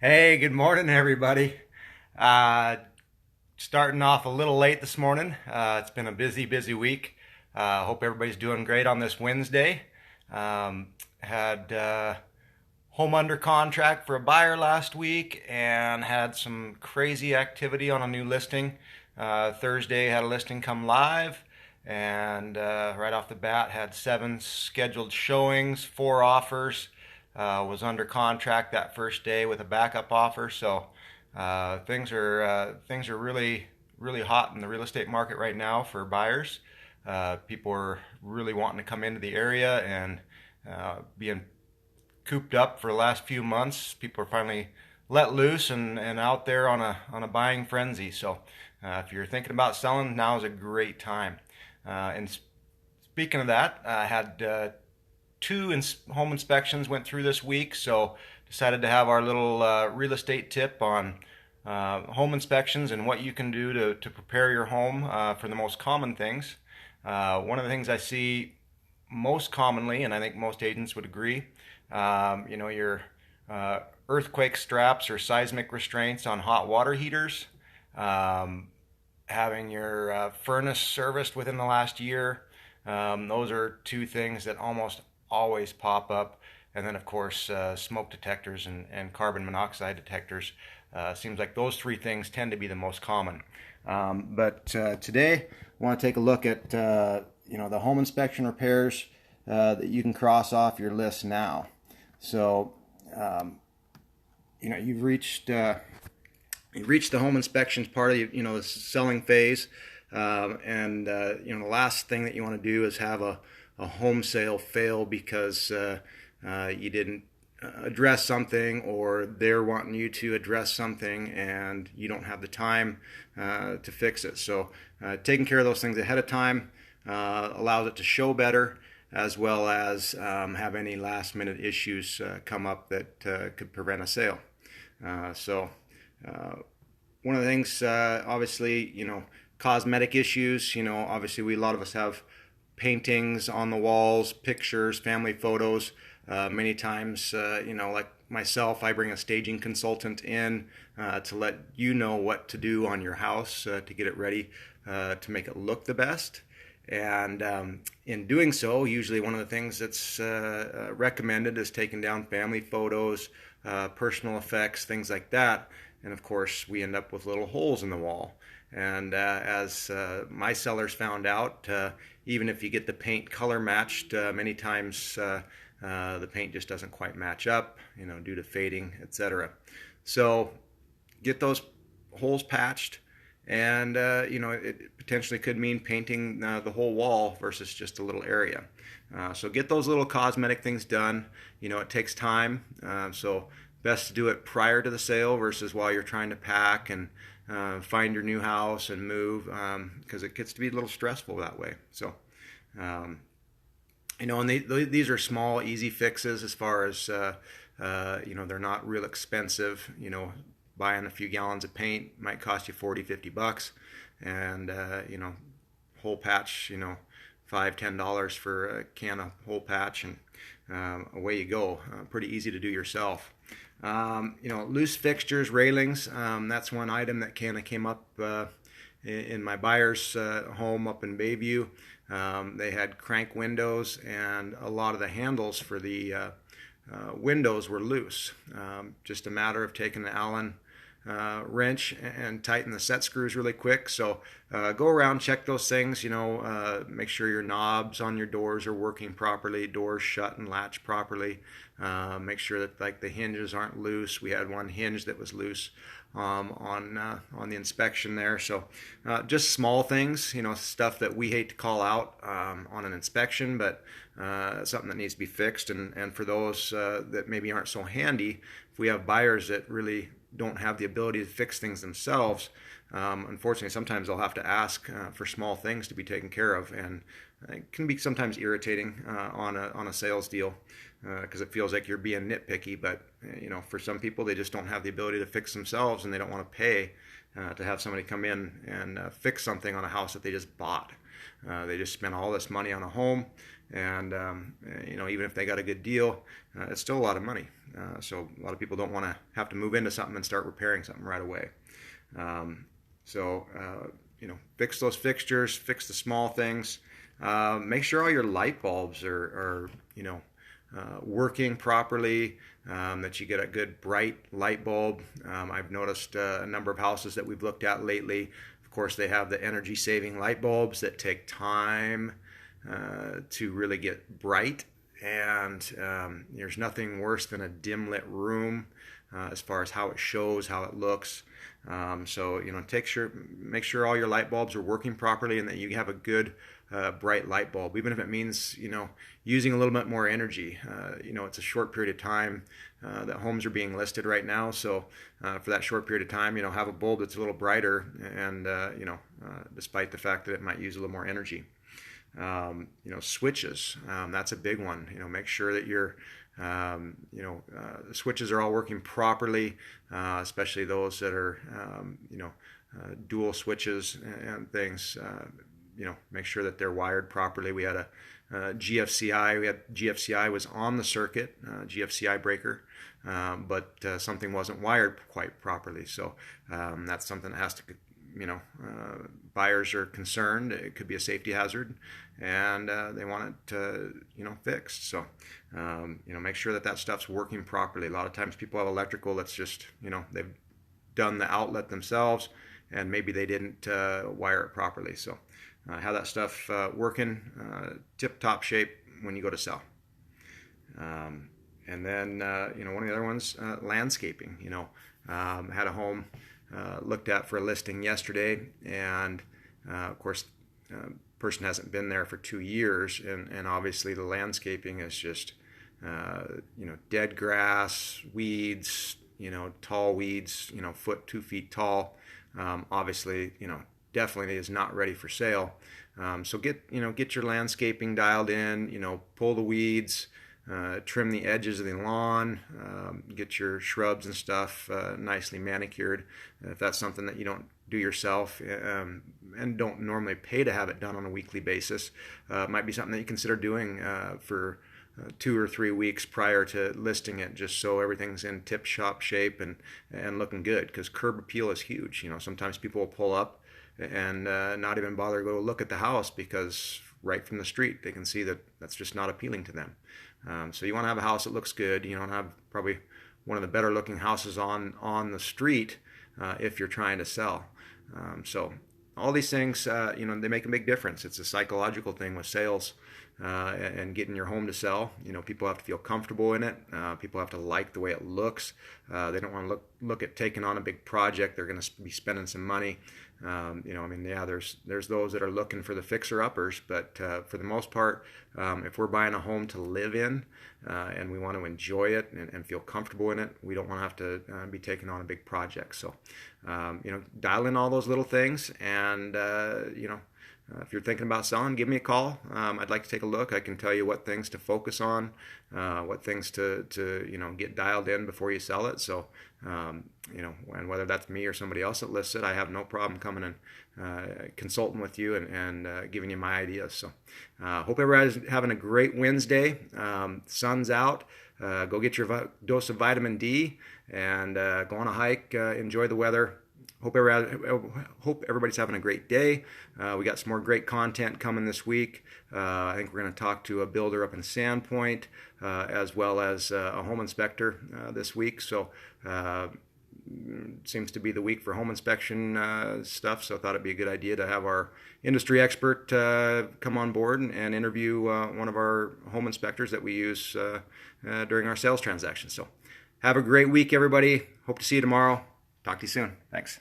Hey, good morning, everybody. Uh, Starting off a little late this morning. It's been a busy week. Hope everybody's doing great on this Wednesday. Had home under contract for a buyer last week and had some crazy activity on a new listing. Thursday had a listing come live, and right off the bat had 7 scheduled showings, 4 offers. Was under contract that first day with a backup offer. So things are really hot in the real estate market right now for buyers. People are really wanting to come into the area and being cooped up for the last few months. People are finally let loose and out there on a buying frenzy. So if you're thinking about selling, now is a great time. And speaking of that, I had home inspections went through this week, so decided to have our little real estate tip on home inspections and what you can do to prepare your home for the most common things. One of the things I see most commonly, and I think most agents would agree, your earthquake straps or seismic restraints on hot water heaters, um, having your furnace serviced within the last year. Those are two things that almost always pop up. And then, of course, smoke detectors and carbon monoxide detectors. Seems like those three things tend to be the most common. But today, I want to take a look at the home inspection repairs that you can cross off your list now. So, you've reached the home inspections part of the selling phase, and the last thing that you want to do is have a home sale fail because you didn't address something, or they're wanting you to address something and you don't have the time to fix it. So taking care of those things ahead of time allows it to show better, as well as have any last minute issues come up that could prevent a sale. So one of the things, obviously, cosmetic issues. Obviously, a lot of us have paintings on the walls, pictures, family photos. Many times, like myself, I bring a staging consultant in to let you know what to do on your house to get it ready to make it look the best. And in doing so, usually one of the things that's recommended is taking down family photos, personal effects, things like that. And of course, we end up with little holes in the wall. And as my sellers found out, even if you get the paint color matched, many times the paint just doesn't quite match up, due to fading, etc. So get those holes patched, and it potentially could mean painting the whole wall versus just a little area. So get those little cosmetic things done. It takes time, so best to do it prior to the sale versus while you're trying to pack and find your new house and move, because it gets to be a little stressful that way. So and these are small, easy fixes as far as they're not real expensive. Buying a few gallons of paint might cost you 40, $50, and hole patch, $5, $10 for a can of hole patch, and away you go. Pretty easy to do yourself. Loose fixtures, railings. That's one item that kind of came up in my buyer's home up in Bayview. They had crank windows, and a lot of the handles for the windows were loose. Just a matter of taking an Allen wrench and tighten the set screws really quick. So go around, check those things. Make sure your knobs on your doors are working properly, doors shut and latch properly. Make sure that the hinges aren't loose. We had one hinge that was loose on the inspection there. So just small things, stuff that we hate to call out on an inspection, but something that needs to be fixed. And for those that maybe aren't so handy, if we have buyers that really don't have the ability to fix things themselves, unfortunately, sometimes they'll have to ask for small things to be taken care of, and it can be sometimes irritating on a sales deal because it feels like you're being nitpicky. But for some people, they just don't have the ability to fix themselves, and they don't want to pay to have somebody come in and fix something on a house that they just bought. They just spent all this money on a home, and even if they got a good deal, it's still a lot of money. So a lot of people don't want to have to move into something and start repairing something right away. Fix those fixtures, fix the small things. Make sure all your light bulbs are working properly, that you get a good bright light bulb. I've noticed a number of houses that we've looked at lately. Of course, they have the energy saving light bulbs that take time to really get bright, and there's nothing worse than a dim lit room as far as how it shows, how it looks. Make sure all your light bulbs are working properly and that you have a good bright light bulb, even if it means using a little bit more energy. It's a short period of time that homes are being listed right now, so for that short period of time, have a bulb that's a little brighter, and despite the fact that it might use a little more energy. Switches, that's a big one. Make sure that your the switches are all working properly, especially those that are dual switches and things. Make sure that they're wired properly. We had a GFCI. GFCI was on the circuit, GFCI breaker, but something wasn't wired quite properly. So that's something that has to, buyers are concerned. It could be a safety hazard, and they want it, fixed. So, make sure that stuff's working properly. A lot of times people have electrical that's just, they've done the outlet themselves, and maybe they didn't wire it properly. So, have that stuff working tip-top shape when you go to sell. And then, one of the other ones, landscaping. Had a home looked at for a listing yesterday, and of course, person hasn't been there for 2 years, and obviously the landscaping is just dead grass, weeds, tall weeds, 2 feet tall. Obviously, definitely is not ready for sale. So get your landscaping dialed in, pull the weeds, trim the edges of the lawn, get your shrubs and stuff nicely manicured. If that's something that you don't do yourself and don't normally pay to have it done on a weekly basis, it might be something that you consider doing for 2 or 3 weeks prior to listing it, just so everything's in tip-top shape and looking good, because curb appeal is huge. Sometimes people will pull up and not even bother to go look at the house, because right from the street they can see that that's just not appealing to them. So you want to have a house that looks good. You want to have probably one of the better looking houses on the street if you're trying to sell. So all these things, they make a big difference. It's a psychological thing with sales and getting your home to sell. People have to feel comfortable in it. People have to like the way it looks. They don't want to look at taking on a big project. They're going to be spending some money. There's those that are looking for the fixer-uppers, but for the most part, if we're buying a home to live in and we want to enjoy it and feel comfortable in it, we don't want to have to be taking on a big project. So, dial in all those little things, and if you're thinking about selling, give me a call. I'd like to take a look. I can tell you what things to focus on, what things to get dialed in before you sell it. So, and whether that's me or somebody else that lists it, I have no problem coming and consulting with you and giving you my ideas. So, hope everybody's having a great Wednesday. Sun's out. Go get your dose of vitamin D and go on a hike. Enjoy the weather. Hope everybody's having a great day. We got some more great content coming this week. I think we're going to talk to a builder up in Sandpoint, as well as a home inspector this week. So seems to be the week for home inspection stuff. So I thought it'd be a good idea to have our industry expert come on board and interview one of our home inspectors that we use during our sales transactions. So have a great week, everybody. Hope to see you tomorrow. Talk to you soon. Thanks.